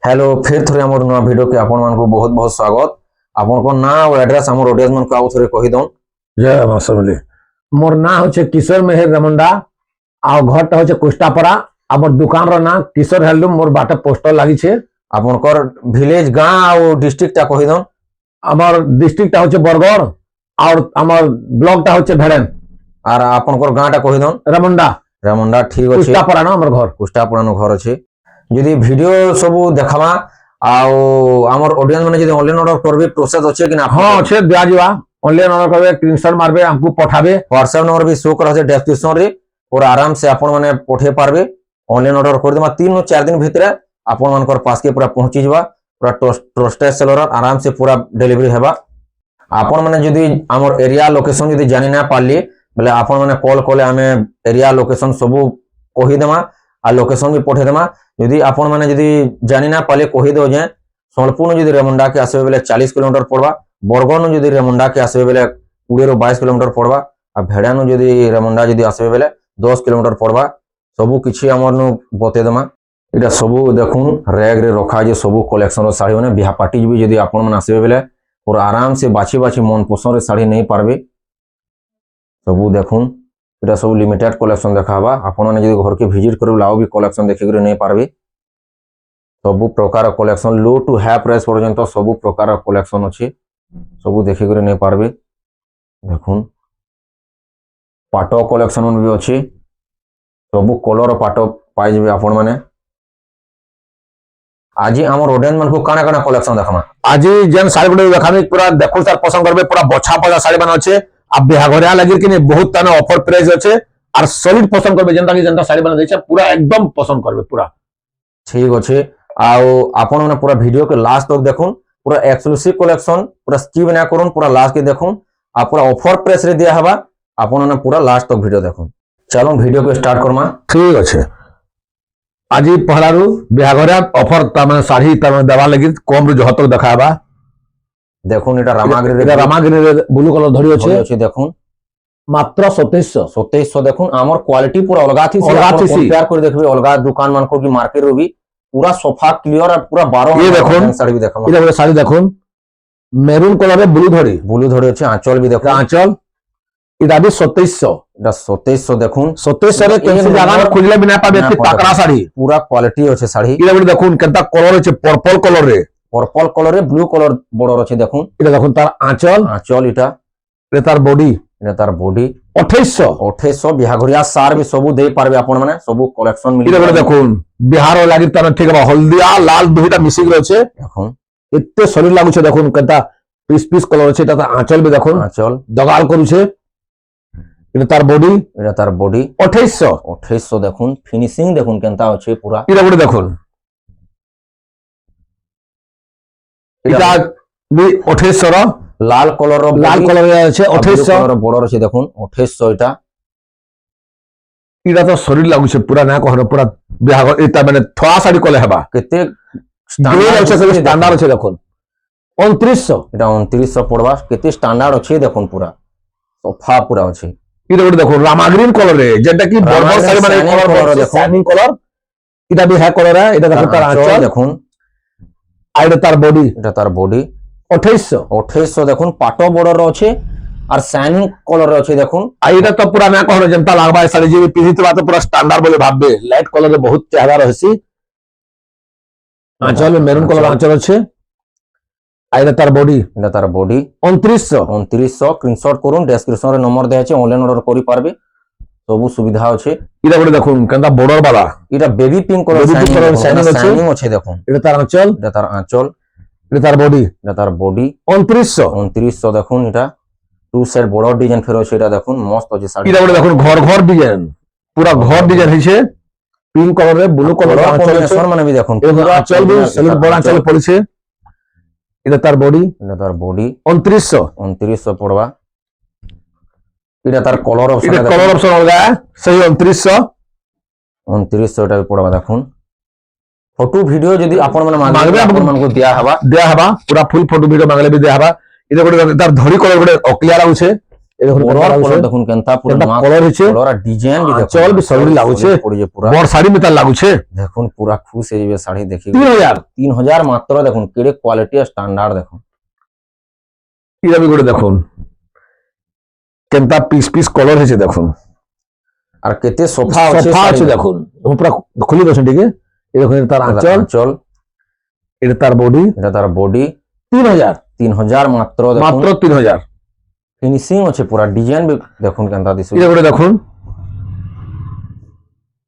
Hello फिर थोड़े आम नुआ भिडियो के आपण मानक बहुत बहुत स्वागत। आपन ना और एड्रेस आम ऑडियंस मन को आउ थोड़े कही दउन। जय मासमली मोर ना होचे किशोर मेहर रमंडा आ घरटा होचे कुष्टापरा आमर दुकान रो ना किशोर हैंडलूम मोर बाटे पोस्टर लागी छे। आपनकर विलेज गांव और डिस्ट्रिक्ट टा कही दउन। आमर डिस्ट्रिक्ट टा होचे बरगढ़ और आमर ब्लॉक टा होचे भेड़न और आपनकर गांव टा कही दउन। रमंडा रमंडा ठीक अछि। कुष्टापरा ना हमर घर कुष्टापरा नो घर अछि। यदि वीडियो सब देखावा आउ आमर ऑडियंस माने यदि ऑनलाइन ऑर्डर करबे प्रोसेस अछि कि ना? हां छे दिया जीवा ऑनलाइन ऑर्डर करबे स्क्रीनशॉट मारबे हमको पठाबे। व्हाट्सएप नंबर भी शो करा छै डिस्क्रिप्शन रे और आराम से आपण माने पठे पारबे। ऑनलाइन ऑर्डर कर देमा 3 4 दिन भितर आपण मानकर पास के पूरा पहुंची जबा। पूरा ट्रस्टेड सेलर आराम से पूरा डिलीवरी हेबा। आपण माने यदि आमर एरिया लोकेशन यदि जानि ना पारली बोले आपण माने कॉल कोले हमें एरिया लोकेशन सब कहि देमा आ लोकेशन भी पठे देमा। यदि आपण माने यदि जानि ना पाले कहि दो जे सोनपुर यदि रेमुंडा के आसे बेले 40 किलोमीटर पड़वा। बरगढ़ यदि रेमुंडा के आसे बेले 20 ରୁ 22 किलोमीटर पड़वा। आ भेड़ानु यदि रेमुंडा यदि आसे बेले 10 किलोमीटर पड़वा। सबु किछि हमर नु बते देमा। इटा सबु देखुन रैग रे रखा जे सबु कलेक्शन रो साड़ी माने बिहा पार्टी भी यदि आपण माने आसे बेले और आराम से बाछी बाछी मन पसंद रे साड़ी नहीं पारबे। सबु देखुन इटा सब लिमिटेड कलेक्शन देखाबा। आपण माने यदि घर के विजिट करबे लाओ भी कलेक्शन देखि करे नहीं पारबे। सबु प्रकार collection low to high price पर्यंत सबु प्रकार कलेक्शन अछि। सबु देखि करे नहीं पारबे। देखुन पाटो कलेक्शन भी अछि। सबु कलर पाटो पाइ जेबे आपण माने। आज हमर ऑडियंस मन को काना काना कलेक्शन देखमा। आज जेन साड़ी गुडे देखामी पूरा देखो सर पसंद करबे। पूरा बछा पजा साड़ी बना छे आ बिहाघरिया लागि कि नहीं बहुत ताने ऑफर प्राइस अछि और सॉलिड पसंद करबे। जनता की जनता साड़ी बना दै छे पूरा एकदम पसंद करबे पूरा ठीक अछि। आउ आपण माने पूरा वीडियो के लास्ट तक देखुन। पूरा एक्सक्लूसिव कलेक्शन पूरा स्किप ना करूं पूरा लास्ट के देखुन। आ पूरा ऑफर प्राइस रे दिया हबा। आपण माने पूरा लास्ट तक वीडियो देखुन। चलो वीडियो को स्टार्ट करमा। ठीक अछि। आज पहला रु बिहाघरिया ऑफर तामे साड़ी तामे देवा लागि कम रु जहतक देखाबा। देखुन एटा रामागिरी रे रामागिरी रे ब्लू कलर धरी अछि देखुन मात्र 2700 देखुन आमर क्वालिटी पूरा अलगा थी। कंपेयर कर देखबे अलगा दुकान मान को की मार्केट रो भी पूरा सोफा क्लियर और पूरा 12 ये देखुन साड़ी भी देखम। ये साड़ी देखुन मेरून कलर रे ब्लू धरी अछि। आंचल भी देखुन आंचल इदा भी 2700 एटा 2700 देखुन 2700 रे केसी जगह में खुजले बिना पाबे एते ताकरा साड़ी पूरा क्वालिटी अछि साड़ी। इदा गुड देखुन केता कलर अछि पर्पल कलर रे ब्लू कलर बॉर्डर अछि। देखुन इदा देखुन तार आंचल इटा रे तार बॉडी 2800 बिहाघरिया सार भी सबु दे पारबे आपण माने सबु कलेक्शन मिल। इदा देखुन बिहार लागि तार ठीक बा हल्दिया लाल दुहिटा मिसिक रहछे। देखुन एते शरीर लागु छे। देखुन केता पीस कलर छे। ता आंचल भी देखुन आंचल दगाल करू छे। इदा तार बॉडी 2800 देखुन फिनिशिंग देखुन केनता अछि पूरा। इदा गुड देखुन इदा भी 2800 रो लाल कलर আছে 2800 बॉर्डर আছে। দেখুন 2800 এটা इदा तो शरीर लागुছে पूरा ना कहर पूरा बिहाग एता माने थोआ साड़ी कोले हेबा केते स्टैंडर्ड আছে। দেখুন 2900 এটা 2900 পড়বা। কেতে স্ট্যান্ডার্ড আছে দেখুন पूरा সোফা पूरा আছে। इदा गुड देखुन रामाग्रीन कलर रे जेटा की बर्बर साड़ी माने कलर देखुन शाइनिंग कलर इदा भी है कलर है। इदा देखुन तार आंचल देखुन आइडा तार बॉडी এটা তার বডি 2800 দেখুন পাটো বর্ডর আছে আর শাইনিং কলর আছে। দেখুন आइडा तो पूरा ना कहर जनता लागबा साड़ी जे पिहितबा तो पूरा स्टैंडर्ड बोले भाबबे। लाइट कलर रे बहुत चेहरा रहसी। आंचल मेरून कलर आंचल আছে। आइडा तार बॉडी 2900 स्क्रीनशॉट করুন। ডেসক্রিপশন রে নম্বর দেয়া আছে অনলাইন অর্ডার করি পারবে। সবু সুবিধা আছে। इदा गुड देखुन केनता बॉर्डर वाला এটা বেবি পিঙ্ক কলর শাইনিং আছে। দেখুন এটা তার আঁচল এটা তার বডি 2900 দেখুন এটা টু সাইড বর্ডর ডিজাইন ফের আছে। এটা দেখুন মস্ত আছে শাড়ি। এটা দেখুন ঘর ডিজাইন পুরা ঘর ডিজাইন হইছে পিঙ্ক কলর রে ব্লু কলর কম্বিনেশন মানে भी দেখুন পুরা আঁচল भी সলিড বড় আঁচল পড়িছে। এটা তার বডি 2900 পড়বা। এটা তার কলর অপশন অলগা সেই 2900 এটা পড়বা। দেখুন फोटो वीडियो यदि आपण माने मांगबे आपण मन को दिया हवा पूरा फुल फोटो वीडियो मांगले भी दिया हवा। इदे गोटे तार धड़ी कलर गोटे क्लियर आउछे ଏ ଦେଖୁନ বড় କେନ୍ତା কলর ଲାଗୁଛେ দেখুন কেনতা পুরা কেনতা নয়া কলর হইছে কলর আর ডিজাইন বি দেখুন আঁচল বি solid লাগুছে। পড়িছে পুরা বড় শাড়ি মিতার লাগুছে দেখুন পুরা খুশ হয়ে যাবে শাড়ি দেখি 3000 3000 মাত্র দেখুন কেড়ে কোয়ালিটি আর স্ট্যান্ডার্ড দেখুন ইরা বি গোটে দেখুন কেনতা পিস পিস কলর হইছে দেখুন আর কেতে সোফা আছে সফা আছে দেখুন ମୁଁ ପୁରା খুলি দছেন ঠিক এ দেখুন এটা তার আঁচল আঁচল এটা তার বডি এটা তার বডি 3000 3000 মাত্র দেখুন মাত্র 3000 ফিনিশিং আছে পুরা ডিজাইন বি দেখুন কেনতা দিছে এটা গোটে দেখুন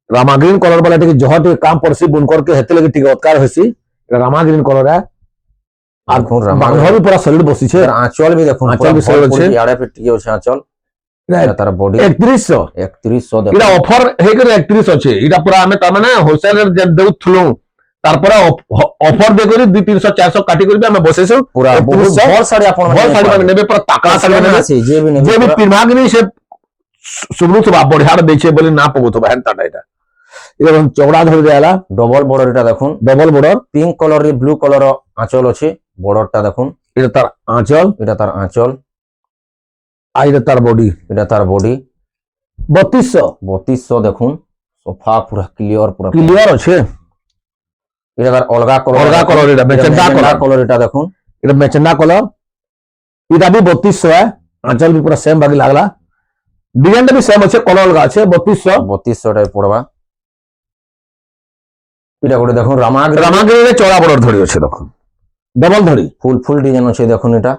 রামা গ্রিন কলর वाला টিকে জহ টিকে কাম পড়ছি বুনকর কে হেতে লাগি টিকে অতকার হইছি এটা রামা গ্রিন কলর है আর দেখুন রামা বাংলা भी पूरा सॉलिड বসিছে এর আঁচল বি দেখুন আঁচল বি solid আছে। আড়ে পে টিকে আছে আঁচল এটা তার বডি 3100 3100 দেখুন এটা অফর হেকে 31 আছে এটা পুরা আমি তার মানে হোলসেল রে দেউথলু তারপরে অফর দে করি 200 300 400 কাটি করি আমি বসেছো পুরা বহুত 3100 বড় শাড়ি আপন বড় শাড়ি মানে নেবে পুরা টাকা শাড়ি মানে আছে যে বি যে নেবে বি পিরভাগনি সে সুবলুথবা বড়িয়ার দেইছে বলি না পগুতবা হেনতাটা এটা এরকম চওড়া ধরে দেয়ালা ডবল বর্ডার এটা দেখুন ডবল বর্ডার পিঙ্ক কলর রে ব্লু কলর আঁচল আছে বর্ডারটা দেখুন এটা তার আঁচল এটা তার আঁচল আর এটা তার বডি এটা তার বডি 3200 3200 দেখুন সোফা পুরা ক্লিয়ার পুরা ক্লিয়ার আছে এটা তার অলগা কলর অলগা কলর এটা মেচেন্ডা কলর কলর এটা দেখুন এটা মেচেন্ডা কলর এটা भी 3200 है आंचल भी पूरा सेम बाकी लागला डिजाइन भी सेम আছে কলর অলগা আছে 3200 3200 টাকা পড়বা এটা করে দেখুন রামাগ্রি রামাগিরিরে চড়া বড় ধরি আছে দেখুন ডবল ধরি ফুল ফুল ডিজাইন আছে দেখুন এটা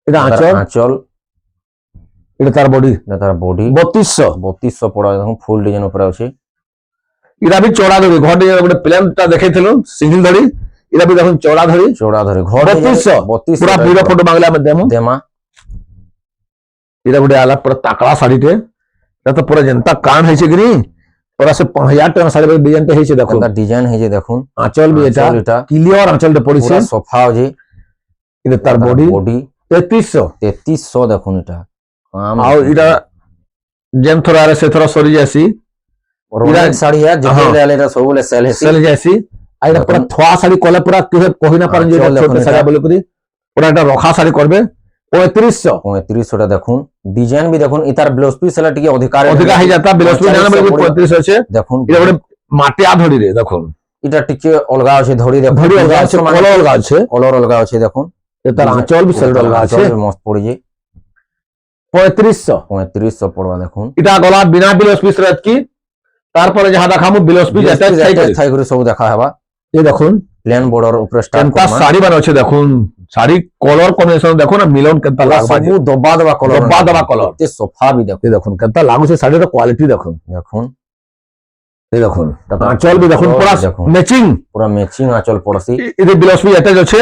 এটা তার আঁচল আঁচল এটা তার বডি এটা তার বডি 3200 3200 পড়া দেখুন ফুল ডিজাইন উপরে আছে এটা भी চড়া ধরি ঘর ডিজাইন গোটে প্লেনটা দেখাইছিলু সিঙ্গেল ধরি এটা भी দেখুন চড়া ধরি চৌড়া ধরে ঘর 3200 3200 পুরা ভিডিও ফটো মাগলে আমি দেমু দেমা এটা গোটে আলা পুরা তাকড়া শাড়িতে এটা তো পুরা জনতা কান হইছে কি নি পুরা সে 5000 টাকা শাড়ি ডিজাইনটা হইছে দেখুন এটা ডিজাইন হয়েছে দেখুন আঁচল भी এটা আঁচল এটা ক্লিয়ার আঁচলটা পড়িছে পুরা সোফা আছে এটা তার বডি বডি 3300 3300 দেখুন এটা কাম আর এটা যেন থোড়া রে সে থোড়া সরি যাসি রোমান্টিক শাড়ি है हाँ। যেতে রেলে এটা সবুলে সেল হেসি চলে যাসি আর এটা পুরা থোয়া শাড়ি কলে পুরা কেহে কহি না পারেন যে চল এটা ছোট দেখুন শাড়ি এটা। বলে করি পুরা এটা রখা শাড়ি করবে 3500 3500 টা দেখুন ডিজাইন বি দেখুন ইতার ব্লাউজ পিস এলা টিকে অধিকার অধিকা হই যাতা বিলসপি জানা বলে 3500 আছে দেখুন এটা গোটে মাটিয়া ধরি রে দেখুন এটা টিকে অলগা আছে ধরি দেখুন ধরি অলগা আছে কলর অলগা আছে কলর অলগা আছে দেখুন এটা তার আঁচল भी সেল অলগা আছে আঁচল মস্ত পড়িছে 3500 3500 পড়বা দেখুন এটা গলা বিনা বিলসপি রাত কি তারপরে যাহা দেখামু বিলসপি যেটা চাই করে থাই করে সব দেখা হবা এই দেখুন প্লেন বর্ডার উপরে স্টার্ট কেনতা শাড়ি বানাচ্ছে দেখুন শাড়ি কলর কম্বিনেশন দেখুন না মিলন কেনতা লাগবা সবু দবা দবা কলর দবা দবা কলর। এতে সোফা বি দেখুন এই দেখুন কেনতা লাগুছে শাড়ির কোয়ালিটি দেখুন দেখুন এই দেখুন এটা আঁচল भी দেখুন পুরা দেখুন। ম্যাচিং পুরা ম্যাচিং আঁচল পড়ছি এটা বিলসপি অ্যাটাচ আছে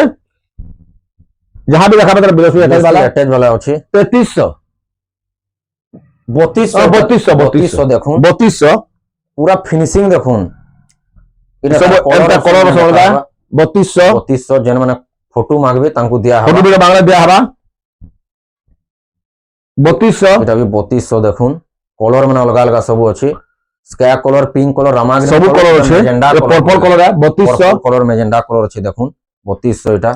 যাহা भी দেখাবে তার বিলসপি অ্যাটাচ वाला অ্যাটাচ वाला আছে 3300 3200 3200 দেখুন 3200 পুরা ফিনিশিং দেখুন এটা সব এটা কলর সবটা 3200 3200 যেন মানে ফটো মাগবে তাଙ୍କୁ দিয়া ফটো হবে ভিডিও বাংলা দেয়া হবা 3200 এটা বি 3200 দেখুন কলর মানে অলগা অলগা সব আছে স্কাই কলর পিঙ্ক কলর রামাগ্রি সব কলর আছে purple colour 3200 colour magenta colour আছে দেখুন 3200 এটা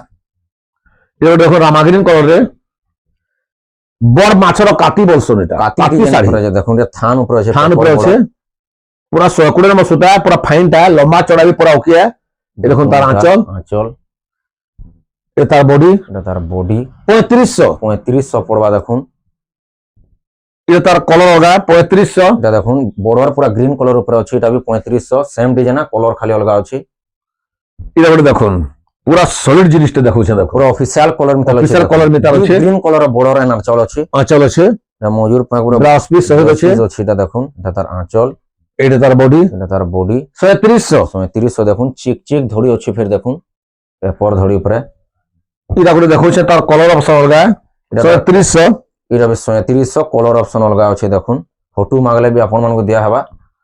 এটা দেখো রামাগ্রিন কলর রে বড় মাছর কাতি বলছন এটা কাতি কাতি ডিজাইন শাড়ি উপরে আছে দেখুন এটা থান উপরে আছে থান উপরে বড় আছে পুরা 100 কুড়ি নম্বর সুতা পুরা ফাইনটা লম্বা চড়া भी পুরা ওকে বড়। দেখুন তার আঁচল আঁচল এ তার বডি এটা তার বডি 3500 3500 পড়বা দেখুন এটা তার কলর অলগা 3500 এটা দেখুন বর্ডার পুরা গ্রিন কলর উপরে আছে এটা বি 3500 সেম ডিজাইন কলর খালি অলগা আছে এটা বড় দেখুন পুরা সলিড জিনিসটা দেখুছে দেখো পুরা অফিশিয়াল কলর মিতাল আছে Official colour মিতাল আছে। গ্রিন কলর বর্ডার এন্ড আঁচল আছে আঁচল আছে এটা মজুর পাগুড়া ব্লাউজ পিস সহ আছে এটা দেখুন এটা তার আঁচল এটা তার বডি এটা তার বডি 3700 3700 দেখুন চিক চিক ধড়ি আছে ফের দেখুন পেপর ধড়ি উপরে এটা করে দেখুছে তার কলর অপশন অলগা এটা 3700 এটা বি 3700 কলর অপশন অলগা আছে দেখুন ফটো মাগলে বি আপন মানকু দিয়া হবা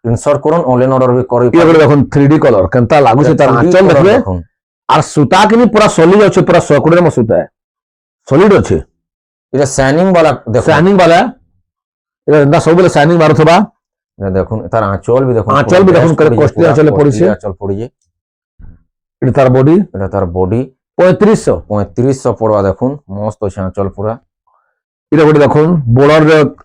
ইনসর্ট করুন অনলাইন অর্ডার বি করি এটা করে দেখুন 3D কলর কেনতা লাগুছে তার আঁচল দেখবে দেখুন আর সুতা কিনি পুরা সলিড আছে পুরা 100 কুড়ি নম্বর সুতা সলিড আছে এটা শাইনিং वाला দেখুন শাইনিং वाला এটা না সবলে শাইনিং মারুথবা এটা দেখুন তার আঁচল বি দেখুন আঁচল বি দেখুন করে কষ্টি আঁচলে পড়িছে আঁচল পড়িছে এটা তার বডি এটা তার বডি 3500 3500 পড়বা দেখুন মস্ত আছে আঁচল পুরা এটা গোটে দেখুন বর্ডার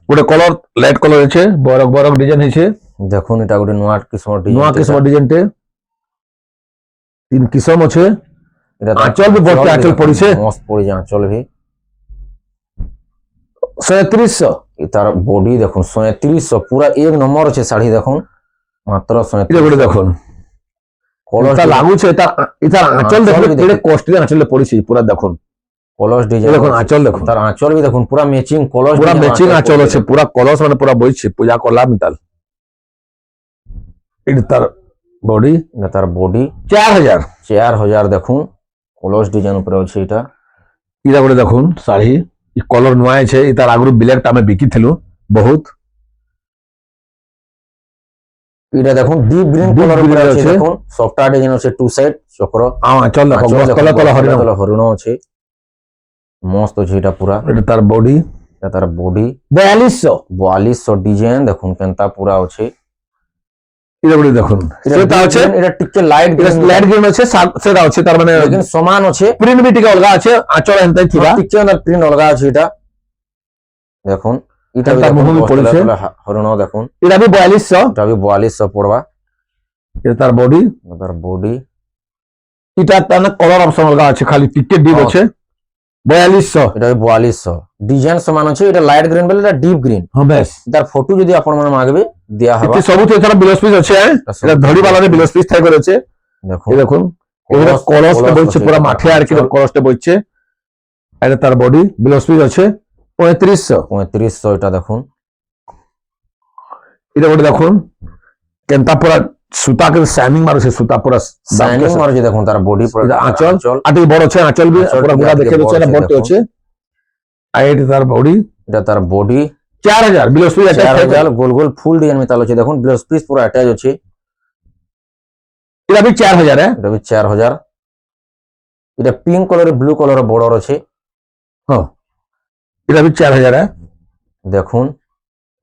গোটে কলর লাইট কলর আছে বরক বরক ডিজাইন হয়েছে দেখুন এটা গোটে নূয়া কিসমর নূয়া কিসমর ডিজাইনটে তিন কিসম আছে আঁচল भी বড় আঁচল পড়িছে মস্ত পড়ি আঁচল ভি 3700 তার বডি দেখুন 3700 পুরা এক নম্বর আছে শাড়ি দেখুন মাত্র 3700 এটা গোটে দেখুন কলরটা লাগুছে এটা আঁচল দেখলে কেড়ে কষ্টলি আঁচলে পড়িছে পুরা দেখুন কলস ডিজাইন দেখুন আঁচল দেখুন তার আঁচল ভি দেখুন পুরা ম্যাচিং কলস পুরা ম্যাচিং আঁচল আছে পুরা কলস মানে পুরা বইছে পূজা করলা মিতাল এটা তার বডি তার বডি 4000 4000 দেখুন কলস ডিজাইন উপরে আছে এটা এটা গোটে দেখুন শাড়ি কলর নয় আছে তার আগুন ব্ল্যাকটা আমি বিকিଥିଲୁ বহুত এটা দেখুন deep green Deep colour green উপরে আছে আছে। দেখুন সফটওয়্যার ডিজাইন আছে টু সাইড চক্র আঁচল দেখো তলে তলে হরিণ হরিণ আছে মস্ত আছে এটা পুরা এটা তার বডি এটা তার বডি 4200 4200 ডিজাইন দেখুন কেনতা পুরা আছে এটা গোটে দেখুন সেটা আছে এটা টিকে লাইট এটা লাইট গ্রিন আছে সেটা আছে তার মানে লেকিন সমান আছে প্রিন্ট বি টিকে অলগা আছে আঁচল এন্তাই থিবা টিকে না প্রিন্ট অলগা আছে এটা দেখুন এটা এটা মুহ বি পড়িছে। হরিণ দেখুন এটা বি 4200 এটা বি 4200 পড়বা এটা তার বডি তার বডি এটা তার কলর অপশন অলগা আছে খালি টিকে ডিপ আছে 4200 এটা 4200 ডিজাইন সমান আছে এটা লাইট গ্রিন বলে এটা ডিপ গ্রিন হ্যাঁ বেশ তার ফটো যদি আপন মানে মাগবে দিয়া হবা এতে সবুতে এছাড়া বিলস পিস আছে এটা ধড়ি বালারে বিলস পিস থাই করে আছে দেখুন এই দেখুন এটা কলসটা বইছে পুরো মাঠে আর কি কলসটা বইছে এটা তার বডি বিলস পিস আছে 3500 3500 এটা দেখুন এটা গোটে দেখুন কেনতা পুরা সুতা কে শাইনিং মারছে সুতা পুরা সাইনিং মারছে দেখুন তার বডি পুরো এটা আঁচল আটি বড় আছে আঁচল বি আঁচল পুরা টিকে গুড়া আটিকে দেখে দিচ্ছে বড় এটা আছে, বড় দেখুন। আছে আর এটা তার বডি এটা তার বডি 4000 বিলস পিস এটা 4000 গোল গোল ফুল ডিজাইন মেতাল আছে দেখুন ব্লাউজ পিস পুরো অ্যাটাচ আছে এটা বি 4000 এটা বি 4000 এটা pink colour blue colour border আছে হ্যাঁ এটা বি 4000 দেখুন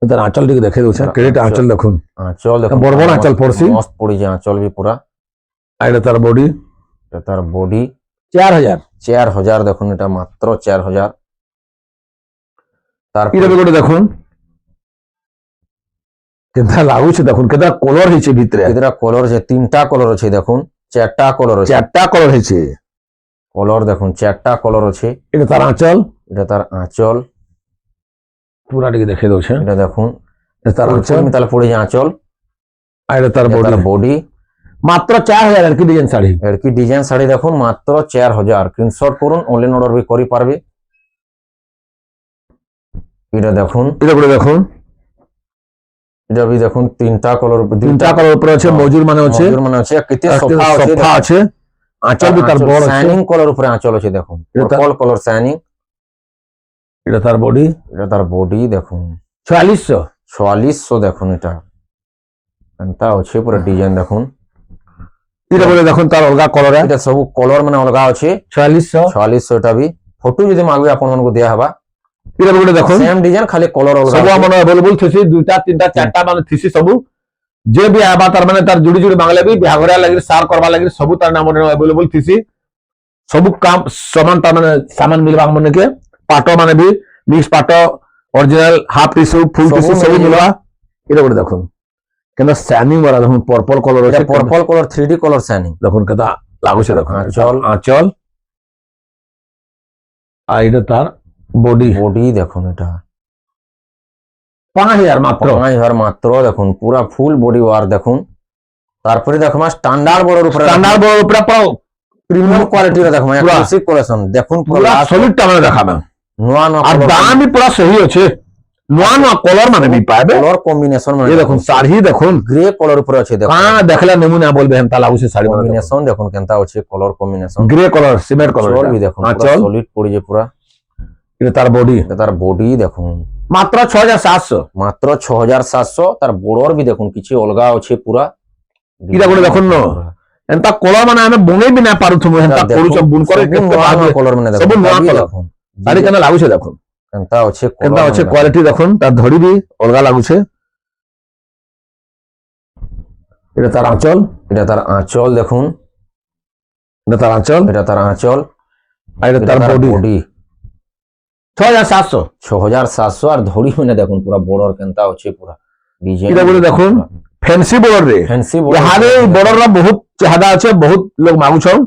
তার আঁচল টিকে দেখে দিচ্ছে ক্রেডিট আঁচল দেখুন আঁচল দেখুন বড় বড় আঁচল পড়ছি মস্ত পড়িছে আঁচল বি পুরা আর এটা তার বডি এটা তার বডি 4000 4000 দেখুন এটা মাত্র 4000 তারপর এটা গোটে দেখুন কেনতা লাগুছে দেখুন কেনতা কলর হইছে ভিতরে এরা কলর আছে তিনটা কলর আছে দেখুন চারটা কলর আছে চারটা কলর হইছে কলর দেখুন চারটা কলর আছে এটা তার আঁচল এটা তার আঁচল পুরা টিকে দেখে দিচ্ছে এটা দেখুন এটা তার আঁচল তাহলে পড়েছে আঁচল আর এটা তার এটা বডি তার বডি মাত্র 4000 আর কি ডিজাইন শাড়ি এর কি ডিজাইন শাড়ি দেখুন মাত্র 4000 স্ক্রিনশট করুন অনলাইন অর্ডার বি করি পারবে এটা দেখুন এটা করে দেখুন এটা বি দেখুন তিনটা কলর তিনটা কলর উপরে আছে মজুর মানে আছে মানে আছে কেতে সোফা আছে সোফা আছে আঁচল বি তার বড় আছে শাইনিং কলর উপরে আঁচল আছে দেখুন এটা তার- পার্পল কলর শাইনিং এটা তার বডি এটা তার বডি দেখুন 4400 4400 দেখুন এটা এন্তা আছে পুরো ডিজাইন দেখুন এটা করে দেখুন তার অলগা কলর এটা সবু কলর মানে অলগা আছে 4400 4400 এটা বি ফটো যদি মাগবে আপন মানকু দিয়া হবা এটা করে দেখুন সেম ডিজাইন খালি কলর অলগা সব আছে। আমার अवेलेबल থিসি দুইটা তিনটা চারটা মানে থিসি সবু যে বি আবা তার মানে তার জুড়ি জুড়ি বাংলা বি বিহাঘরিয়া লাগি সার করবা লাগি সবু তার নাম अवेलेबल থিসি সবু কাম সমান তার মানে সামান মিলবা মানে কে পাটো মানে বি মিক্স পাটো অরিজিনাল হাফ টিস্যু ফুল সবু টিস্যু সবু মিলিবা। মিলবা এটা করে দেখুন কেন স্ট্যান্ডিং বারা দেখুন পার্পল কালার এটা আছে purple colour 3D colour shining দেখুন কেদা লাগুছে দেখুন আঁচল। আঁচল আর এটা তার বডি বডি দেখুন এটা 5000 মাত্র 5000 মাত্র দেখুন পুরা ফুল বডি ওয়ার দেখুন তারপরে দেখো মা স্ট্যান্ডার্ড বড়র উপরে স্ট্যান্ডার্ড বড় উপরে পাও প্রিমিয়াম কোয়ালিটির দেখো মা পুরা- এক্সক্লুসিভ কালেকশন দেখুন পুরা সলিড টা মানে দেখাবে নোয়া নোয়া আর দাম भी पूरा सही আছে নয়া নয়া কলর মানে भी পাবে কলর কম্বিনেশন মানে এই দেখুন শাড়ি দেখুন গ্রে কলর উপরে আছে দেখুন কাঁ দেখলে নমুনা বলবে হেনতা লাগুছে শাড়ি মানে কম্বিনেশন দেখুন কেনতা আছে colour combination grey colour cement colour চল বি দেখুন পুরা আঁচল সলিড পড়িছে পুরা এটা তার বডি এটা তার বডি দেখুন মাত্র 6700 মাত্র 6700 তার বড়র বি দেখুন কিছু অলগা আছে পুরা এটা করে দেখুন ন এনতা কলর মানে আমি বনেই বি না পারু তুমি হেনতা করুছ বুন করে কেতে ভাবে কলর মানে সবু দেখুন নয়া সবই colour। দেখুন শাড়ি কেন লাগুছে দেখুন কেনতা আছে কেনতা আছে কোয়ালিটি দেখুন তার ধড়ি বি অলগা লাগুছে এটা তার আঁচল এটা তার আঁচল দেখুন এটা তার আঁচল এটা তার আঁচল আর এটা তার বডি বডি 6700 6700 আর ধড়ি মানে দেখুন পুরা বড়র কেনতা আছে পুরা ডিজাইন এটা বলে দেখুন ফ্যান্সি বর্ডর রে ফ্যান্সি ইহারে বর্ডররা বহুত চাহিদা আছে বহুত লোক মাগুছন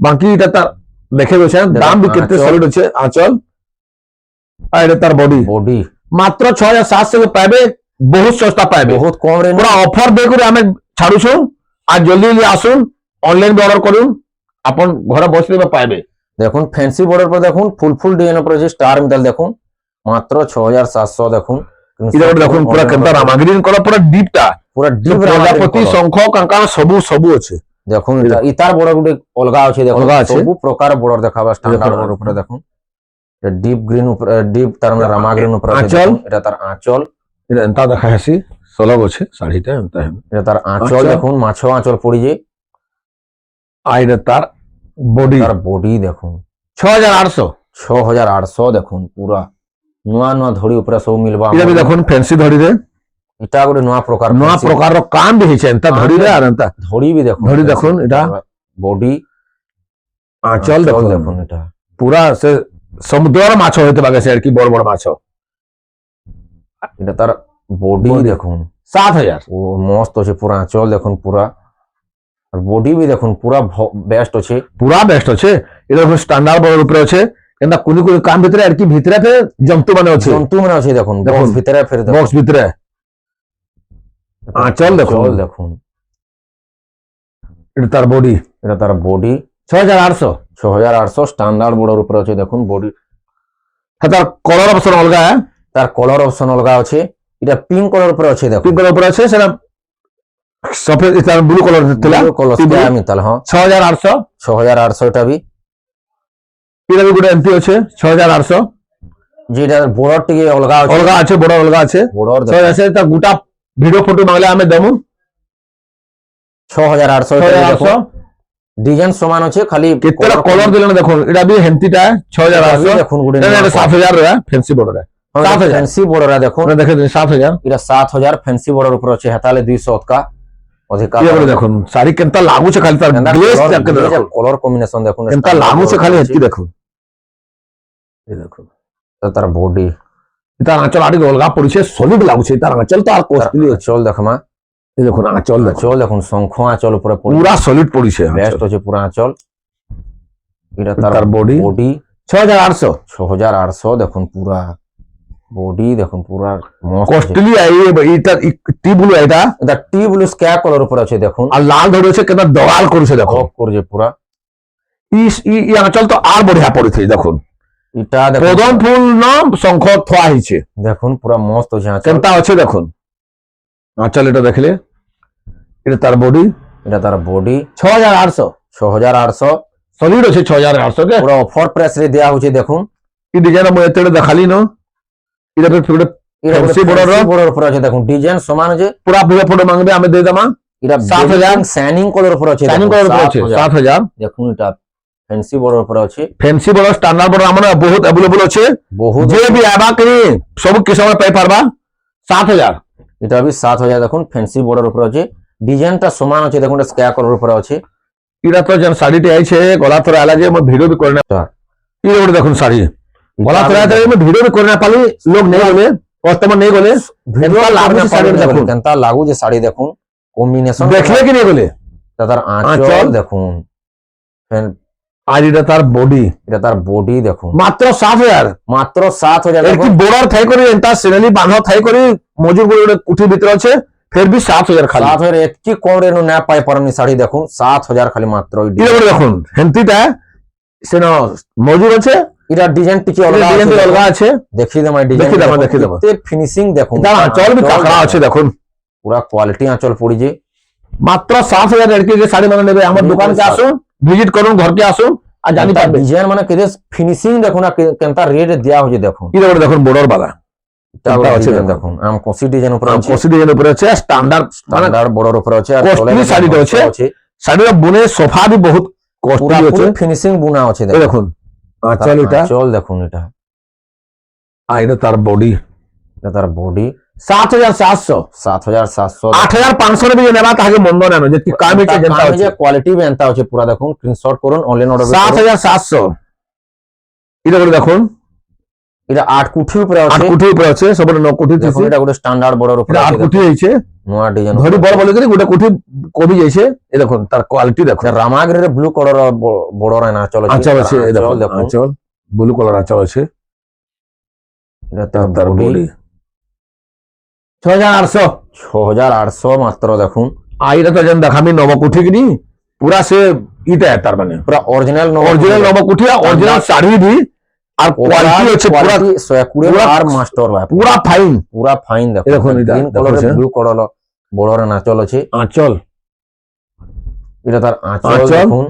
বাকি এটা তার দেখে রয়েছে দাম বি কেতে সলিড আছে আঁচল আর এটা তার বডি বডি মাত্র 6700 কে পাইবে বহুত সস্তা পাইবে বহুত কম রেঞ্জ পুরা অফর দে করে আমি ছাড়ুছু আর জলদি জলদি আসুন অনলাইন অর্ডার করুন আপন ঘরে বসে পাইবে দেখুন ফ্যান্সি বর্ডার পর দেখুন ফুল ডিজাইন উপরে আছে স্টার মেটাল দেখুন মাত্র 6700 দেখুন এটা দেখুন পুরা কেনতা রামাগ্রিন করা পুরা ডিপটা পুরা ডিপ প্রজাপতি শঙ্খ কাঙ্কাল সবু আছে দেখুন ইতার বর্ডার গুটে অলগা আছে দেখুন অলগা আছে। সবু প্রকার বর্ডার দেখাবা স্ট্যান্ডার্ড বর্ডার উপরে দেখুন এটা ডিপ গ্রিন উপরে ডিপ তার মানে রামাগ্রিন উপরে আছে আঁচল। দেখুন, এটা তার আঁচল এটা এন্তা দেখা হাসি সলগ আছে শাড়িটা এন্তা হেন এটা তার আঁচল আঁচল। দেখুন মাছ আঁচল পড়ি যে আর এটা তার বডি তার বডি দেখুন 6800 6800 দেখুন পুরা নূয়া নূয়া ধড়ি উপরে সব মিলবা এটা বি দেখুন ফ্যান্সি ধড়ি রে এটা গোটে নূয়া প্রকার নয়া প্রকার কাম বি হইছে এন্তা ধড়ি রে আর এন্তা ধড়ি বি দেখুন ধড়ি দেখুন, এটা বডি আঁচল দেখুন দেখুন এটা পুরা সে সমুদ্রের মাছ হইতে পারে আর কি বড় বড় মাছ এটা তার বডি Body। দেখুন 7000 ও মস্ত আছে পুরা আঁচল দেখুন পুরা আর বডি বি দেখুন পুরা বেস্ট আছে পুরা বেস্ট আছে এটা দেখুন স্ট্যান্ডার্ড বড় উপরে আছে এন্তা কোনি কোনি কাম ভিতরে আর কি ভিতরে ফের জন্তু মানে আছে জন্তু মানে আছে দেখুন দেখুন। বক্স ভিতরে ফের দেখুন বক্স ভিতরে আঁচল দেখুন। আঁচল দেখুন এটা তার বডি এটা তার বডি 6800 6800 স্ট্যান্ডার্ড বর্ডার উপরে আছে দেখুন বডি তার কলর অপশন অলগা তার কলর অপশন অলগা আছে এটা পিঙ্ক কলর উপরে আছে দেখুন পিঙ্ক কলর উপরে আছে সেটা সফেদ এটা ব্লু কলর ଥିଲା কলর স্কাই মিতাল হ্যাঁ 6800 6800 এটা বি এটা বি গুড এমপি আছে 6800 যেটা বর্ডার টিকে অলগা আছে অলগা আছে বড় অলগা আছে বর্ডার 6000 তা গোটা ভিডিও ফটো মাগলে আমি দেমু 6800 এটা দেখুন 6800 ডিজাইন সমান আছে খালি কেতেটা কলর দিলেন দেখুন এটা বি হেন্তিটা 6800 দেখুন গুড়ে এটা 7000 রে ফ্যান্সি বর্ডার 7000 ফ্যান্সি বর্ডার দেখুন ওটা দেখে দিন 7000 এটা 7000 ফ্যান্সি বর্ডার উপরে আছে হেতালে 200 কা অধিকার ये बोले देखो सारी केंता लागू छे खाली तार ग्लेस चेक कर देखो কলর কম্বিনেশন দেখুন केंता लागू छे खाली हेती देखो ये देखो তার বডি तार आंचल आडी गोलगा पड़ी छे सॉलिड लागू छे तार आंचल तो आर कॉस्टली চল দেখমা ये देखो आंचल देखो চল দেখুন শঙ্খ আঁচল উপরে पूरा सॉलिड पड़ी छे বেস্ট আছে পুরা আঁচল এটা तार তার बॉडी বডি 6800 6800 দেখুন পুরা বডি দেখুন পুরা মস্ত আছে। कॉस्टली आई এটা টি ব্লু এটা এটা টি ব্লু স্কাই কলর উপরে আছে দেখুন আর লাল ধরে আছে কেনা দওয়াল করেছে দেখো অফ করছে পুরা ই আঁচল তো আর বঢ়িয়া পড়িছে দেখুন এটা দেখুন পদম ফুল নাম শঙ্খ থোয়া হইছে দেখুন পুরা মস্ত আছে আঁচল কেনতা আছে দেখুন আঁচল এটা দেখলে এটা তার বডি এটা তার বডি 6800 6800 সলিড আছে 6800 কে পুরা অফার প্রাইস রে দেয়া হচ্ছে দেখুন ಈ ಡಿಸೈನ್ মই ಎತ್ತಡೆ দেখালি ন এটা তো ফিরে এটা Fancy border র? বর্ডার উপরে আছে দেখুন ডিজাইন সমান আছে পুরা পুরো ফটো মাংবে আমি দিয়ে দেমা এটা 7000 শাইনিং কলর উপরে আছে সাইনিং দেখুন, করার আছে 7000 7000 দেখুন এটা ফ্যান্সি বর্ডার উপরে আছে ফ্যান্সি বড় স্ট্যান্ডার্ড বড় আমরা বহুত अवेलेबल আছে বহুত যে বি আবা করি সব কিসমে পাই পারবা 7000 এটা বি 7000 দেখুন ফ্যান্সি বর্ডার উপরে আছে ডিজাইনটা সমান আছে দেখুন এটা স্কাই কলর উপরে আছে ইরা তো যেন শাড়িটি আইছে গলা তোরা আলা যে মই ভিডিও বি করনা আচ্ছা। ইরা ওটা দেখুন শাড়ি গলা তোরা আলা মই ভিডিও বি করনা পালি লোক নেই বলে কাস্টমার নেই বলে ভিডিও কেনতা লাগু লাগু শাড়ি দেখুন কেনতা লাগু যে শাড়ি দেখুন কম্বিনেশন দেখলে কি নেই বলে তার আঁচল আঁচল। দেখুন আর এটা তার বডি এটা তার বডি দেখুন মাত্র 7000 মাত্র 7000 এর কি দেখুন বর্ডার থাই করে এন্তা সিনালি বাঁধা থাই করে মজুর করে কুঠি ভিতরে আছে ফের বি 7000 খালি 7000 একটি কম রেনু না পাই পারনি শাড়ি দেখুন 7000 খালি মাত্র ওই এটা করে দেখুন হেন্তিটা সেন মজুর আছে এটা ডিজাইন টিকে এটা অলগা ডিজাইন আছে অলগা আছে দেখি দাম ডিজাইন দেখি দাও, দেখি দাও। ফিনিশিং দেখুন এটা আঁচল বি কাকড়া আছে দেখুন পুরা কোয়ালিটি আঁচল পড়ি যে মাত্র 7000 এর কি যে শাড়ি মানে নেবে আমার বিলকুল দোকানকে স্যার। আসুন ভিজিট করুন ঘরকে আসুন আর জানি পারবে ডিজাইন মানে কেদে ফিনিশিং দেখুন না কেনতা রেট দেয়া হচ্ছে দেখুন এটা করে দেখুন বর্ডার বালা এটা এটা আছে ডিজাইন দেখুন। দেখুন আম কোসি ডিজাইন উপরে আছে কসি ডিজাইন উপরে আছে স্ট্যান্ডার্ড মানে স্ট্যান্ডার্ড বর্ডার উপরে আছে আর costly তলে শাড়িটা আছে। শাড়িটা বুনে সোফা বি বহুত পুরা কস্টলি আছে ফিনিশিং বুনা আছে এই দেখুন দেখুন আঁচল এটা আঁচল দেখুন এটা আর এটা তার বডি এটা তার বডি 7700 7700 8500 রে বি নেবা তাকে মন্দ না যে কি কাম হইছে জনতা কামে হচ্ছে যে কোয়ালিটি বেনতা আছে পুরা দেখুন স্ক্রিনশট করুন অনলাইন অর্ডার 7700 এটা করে দেখুন এটা 8 কুঠি উপরে 8 আছে কোটি উপরে আছে সবরে 9 কোটি দেখুন থিসি এটা গোটে স্ট্যান্ডার্ড বর্ডর উপরে এটা 8 আছে কোটি হইছে নয়া ডিজাইন ধরি বড় বলে করে গোটা কোটি কবি যাইছে এই দেখুন তার কোয়ালিটি দেখুন রামাগিরির ব্লু কলর বর্ডর না চলে আঁচল আছে এই দেখুন আঁচল ব্লু কালার আঁচল আছে এটা তার বডি 6800 6800 মাত্র দেখুন আইরা তো যেন দেখামি নবকুঠি কিনি পুরা সে ইটা তার মানে পুরা অরিজিনাল নবকুঠি অরিজিনাল শাড়ি भी আর কোয়ালিটি আছে পুরা কোয়ালিটি 120 আর মাস্টার ভাই পুরা ফাইন পুরা ফাইন দেখুন দেখুন এটা গ্রিন কালারের ব্লু কালার বর্ডর না চলেছে আঁচল এটা তার আঁচল আঁচল। দেখুন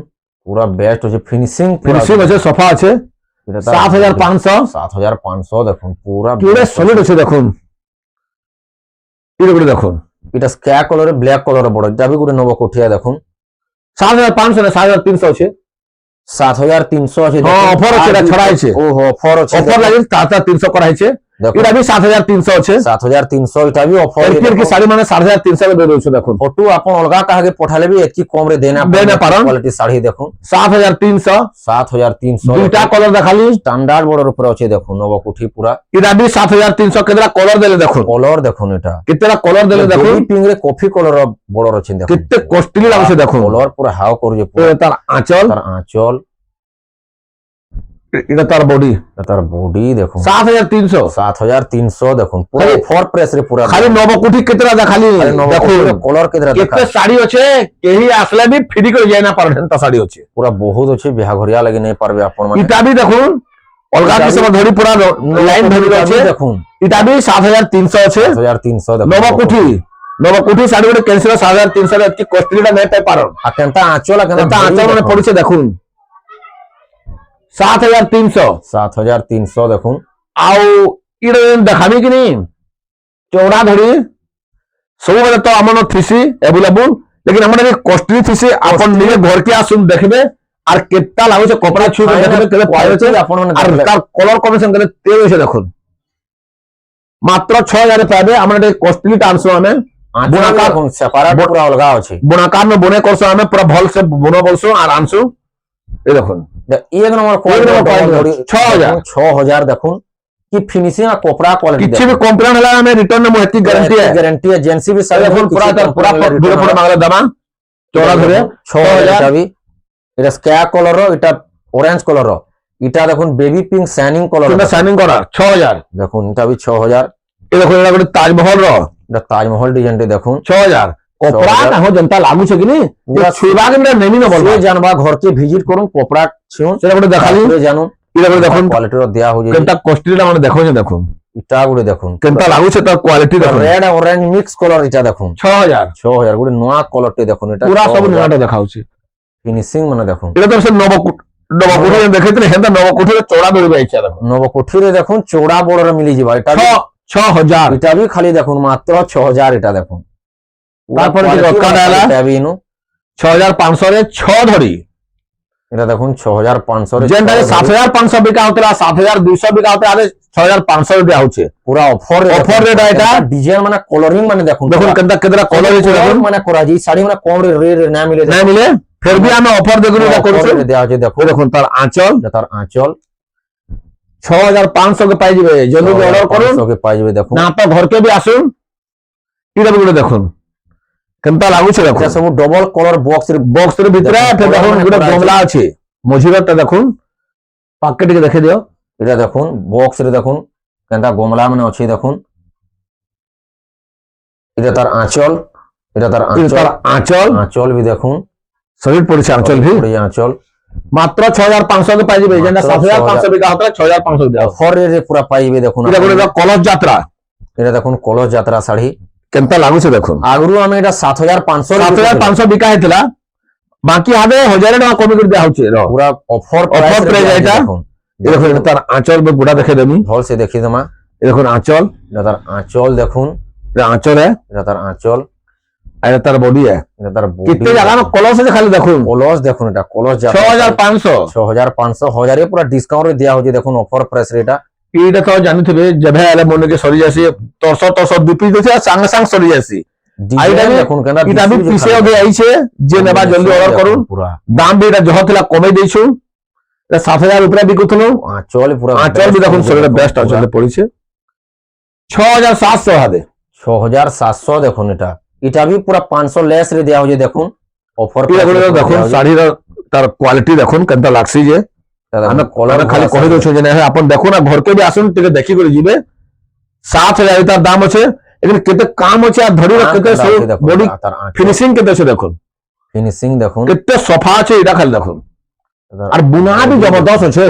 পুরা বেস্ট হচ্ছে ফিনিশিং ফিনিশিং আছে সফা আছে 7500 7500 দেখুন পুরা পুরো সলিড আছে দেখুন এটা করে দেখুন এটা স্ক্যা কালারে ব্ল্যাক কালারে বড় যাবে গুড়ে নব কোঠিয়া দেখুন 7500 না 7300 আছে 7300 আছে হ্যাঁ অফার আছে এটা ছড়া আছে ওহো অফার আছে অফার লাগি 7300 করা হয়েছে দেখুন এটা भी 7300 আছে 7300 এটা भी অফার এর কি শাড়ি মানে 7300 এ দেউছো দেখুন ফটো আপন অলগা কাহাকে পঠালে বি এতকি কম রে দেনা পারন কোয়ালিটি শাড়ি দেখুন 7300 7300 দুইটা কলর দেখালি স্ট্যান্ডার্ড বর্ডর উপরে আছে দেখুন নবকুঠি পুরা এটা भी 7300 কেতরা কলর দেলে দেখুন কলর দেখুন এটা কেতরা কলর দেলে দেখুন পিং রে কফি কলর বর্ডর আছে দেখুন কেতে কস্টলি লাগছে দেখুন কলর পুরা হাও করছে পুরা তার আঁচল তার আঁচল এটা তার বডি তার বডি দেখুন 7300 7300 দেখুন পুরা খালি- ফর প্রেস রে পুরা খালি নবকুঠি কেতরা দেখালি দেখুন কলর কেতরা দেখা কেতে শাড়ি আছে কেহি আসলে भी ফ্রি করে যায় না পারেন তা শাড়ি আছে পুরা বহুত আছে বিহা ঘরিয়া লাগি নাই পারবে আপন মানে এটা भी দেখুন অলগা এটা কিসম भी- ধরি পুরা লাইন ধরি আছে দেখুন এটা भी 7300 আছে 7300 দেখুন নবকুঠি শাড়ি গুলো ক্যান্সেল 7300 এর কি কস্টলিটা নাই পাই পারন আর কেনতা আঁচল আর এটা আঁচল মানে পড়ছে দেখুন 7300 7300 দেখুন আউ ইড়ে দেখামি কি নি চৌড়া ধরি সবু বেলে তো আমন থিসি अवेलेबल लेकिन हमने भी कॉस्टली थीसी अपन নিজে ঘর কে আসুন দেখবে আর কেটা লাগুছে কপড়া ছুঁয়ে দেখবে কেলে পাইছে আপন মানে আর তার কলর কম্বিনেশন কেলে তেল হইছে দেখুন মাত্র 6000 এ পাবে আমরা এটা কস্টলি টানছো আমি বুনাকার দেখুন সেপারেট পুরা অলগা আছে বুনাকার নে বনে করছো আমি পুরা ভাল সে বুনো বলছো আর আনছো এই দেখুন এক নম্বর quality, 6000 দেখুন কি ফিনিশিং আর কপড়া কোয়ালিটি কিছু भी कंप्लेन हला हमें रिटर्न में मुहत्ती गारंटी है গ্যারান্টি है एजेंसी भी सब এখন পুরা তার পুরা ভিডিও পুরো বাংলা দামা চড়া ধরে 6000 এটা भी এটা স্ক্যা কালার এটা অরেঞ্জ কালার এটা দেখুন বেবি পিঙ্ক শাইনিং কালার এটা সাইনিং করা 6000 দেখুন এটা भी 6000 এই দেখুন এটা করে তাজমহল র এটা তাজমহল ডিজাইনটি দেখুন 6000 কপড়া 6000 না হো জনতা লাগু ছে কিনি পুরা ছুইবা কিন্তু নেমি না বলবা সে জানবা ঘরকে ভিজিট করুন কপড়া ছিউন সেটা করে দেখালি তারপরে জানুন এটা করে দেখুন কোয়ালিটির দেয়া হয়ে যায় কেনটা কস্টলিটা মানে দেখো দেখুন এটা গুলো দেখুন কেনটা লাগু ছে তার কোয়ালিটি দেখুন রেড আর অরেঞ্জ মিক্স কালার এটা দেখুন 6000 6000 গুলো নয়া কালারটি দেখুন এটা পুরা সব নিয়াটা দেখাউছি ফিনিশিং মানে দেখুন এটা তো সে নবকুঠি দেখেছিলে হেনটা নবকুঠির চড়া ধরে বাইছে দেখুন নবকুঠিরে দেখুন চৌড়া বড়রে মিলি যাবা এটা 6000 এটা भी খালি দেখুন মাত্র 6000 এটা দেখুন তারপরে কি রক্ষা ডালা? এটা भी ইনু 6500 রে 6 ধরি এটা দেখুন 6500 রে যেটা 7500 বিকা হতলা 7200 বিকা হতে আরে 6500 দেয়া হচ্ছে পুরা অফার Offer rate এটা? ডিজাইন মানে কলরিং মানে দেখুন দেখুন কেনটা কেদরা কলর হচ্ছে দেখুন মানে করা যায় শাড়ি মানে কম রে না মিলে না মিলে ফির भी আমি অফার দেখুন এটা করছি দেয়া আছে দেখুন দেখুন তার আঁচল এটা তার আঁচল 6500 কে পাই যাবে জলদি অর্ডার করুন 6500 কে পাই যাবে দেখুন না তো ঘরকে भी আসুন এটা গুলো দেখুন কেনটা লাগুছে দেখুন এটা সব ডবল কলর বক্সের ভিতরে ফির দেখুন গুলো গমলা আছে মজিরাটা দেখুন প্যাকেটকে দেখে দিও এটা দেখুন বক্স রে দেখুন কেনটা গমলা মানে আছে দেখুন এটা তার আঁচল এটা তার তার আঁচল আঁচল भी দেখুন শরীর পড়ছে আঁচল भी পড়ে আঁচল মাত্র 6500 কে পাই যাবে যেটা মাত্র 7500 বিকা হতলা 6500 দেয়া অফার রে পুরা পাইবে দেখুন এটা করে কলস যাত্রা এটা দেখুন কলস যাত্রা শাড়ি কেনটা লাগুছে দেখুন আগরু আমি এটা 7500 7500 বিকা হইতলা বাকি হবে 1000 টাকা কমে করে দেয়া হচ্ছে পুরা অফার Offer price এটা? দেখুন এই দেখুন এটা তার আঁচল গুড়া দেখে দেবি ভাল সে দেখি তোমা এই দেখুন আঁচল এটা তার আঁচল দেখুন এটা আঁচল है এটা তার আঁচল আর এটা তার বডি है এটা তার কিতনে জায়গা না কলস আছে খালি দেখুন কলস দেখুন এটা কলস যাত্রা 6500 6500 1000 এ পুরা ডিসকাউন্ট দেয়া হচ্ছে দেখুন অফার প্রাইস রে এটা এইটা তো জানিথিবে যেবে আলে মনে কে সরি যাসি 300 দুই পিস আছে সাঙ্গে সাঙ্গ সরি যাসি ডিজাইন দেখুন কেন এটা भी পিছে হবে আইছে যে নেবা জলদি অর্ডার করুন পুরা দাম भी এটা যহ থিলা কমে দেইছু এটা 7,000 উপরে বিকুথলো আঁচল পুরা আঁচল বি দেখুন সেটা বেস্ট আঁচলে পড়িছে 6,700 হাতে 6,700 দেখুন এটা भी পুরা 500 লেস রে দেয়া হচ্ছে দেখুন অফার দেখুন শাড়ির তার কোয়ালিটি দেখুন কেনতা লাগছে যে আমি কলর খালি কহি দউছো যে না আপন দেখুন না ঘরকে বি আসুন টিকে দেখি করে জিবে 7,000 তার দাম আছে এখানে কেতে কাম আছে আর ধরি কেতে বডি ফিনিশিং কেতে আছে দেখুন ফিনিশিং দেখুন কেতে সফা আছে এটা খালি দেখুন আর বুনা বি জবরদস্ত আছে